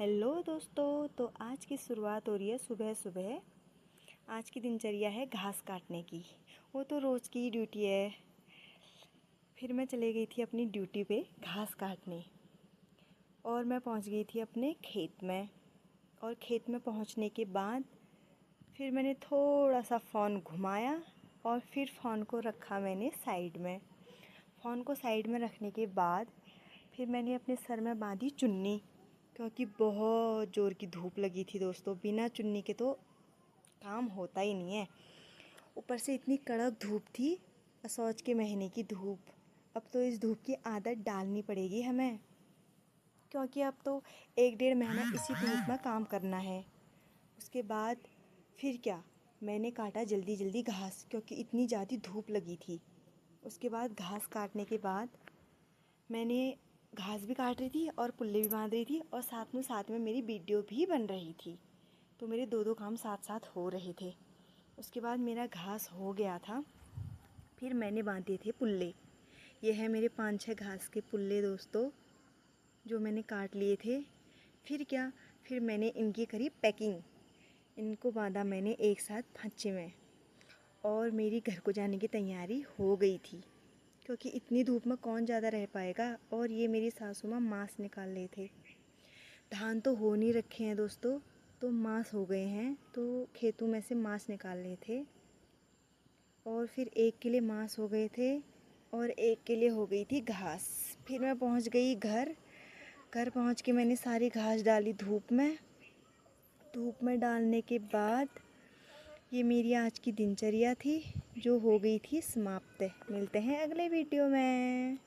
Hello दोस्तों, तो आज की शुरुआत हो रही है सुबह सुबह। आज की दिनचर्या है घास काटने की। वो तो रोज़ की ड्यूटी है। फिर मैं चले गई थी अपनी ड्यूटी पे घास काटने, और मैं पहुंच गई थी अपने खेत में। और खेत में पहुंचने के बाद फिर मैंने थोड़ा सा फ़ोन घुमाया और फिर फ़ोन को रखा मैंने साइड में। फ़ोन को साइड में रखने के बाद फिर मैंने अपने सर में बांधी चुन्नी, क्योंकि बहुत ज़ोर की धूप लगी थी दोस्तों। बिना चुन्नी के तो काम होता ही नहीं है। ऊपर से इतनी कड़क धूप थी, असौज के महीने की धूप। अब तो इस धूप की आदत डालनी पड़ेगी हमें, क्योंकि अब तो 1 डेढ़ महीना इसी धूप में काम करना है। उसके बाद फिर क्या, मैंने काटा जल्दी जल्दी घास, क्योंकि इतनी ज़्यादा धूप लगी थी। उसके बाद घास काटने के बाद मैंने घास भी काट रही थी और पुल्ले भी बांध रही थी, और साथ में मेरी वीडियो भी बन रही थी। तो मेरे दो काम साथ साथ हो रहे थे। उसके बाद मेरा घास हो गया था, फिर मैंने बांधे थे पुल्ले। ये है मेरे 5-6 घास के पुल्ले दोस्तों, जो मैंने काट लिए थे। फिर क्या, फिर मैंने इनकी करी पैकिंग। इनको बांधा मैंने एक साथ फंचे में, और मेरी घर को जाने की तैयारी हो गई थी, क्योंकि इतनी धूप में कौन ज़्यादा रह पाएगा। और ये मेरी सासू माँ मांस निकाल रहे थे। धान तो हो नहीं रखे हैं दोस्तों, तो मांस हो गए हैं, तो खेतों में से मांस निकाल रहे थे। और फिर एक के लिए मांस हो गए थे और एक के लिए हो गई थी घास। फिर मैं पहुंच गई घर। घर पहुंच के मैंने सारी घास डाली धूप में। धूप में डालने के बाद ये मेरी आज की दिनचर्या थी, जो हो गई थी समाप्त। मिलते हैं अगले वीडियो में।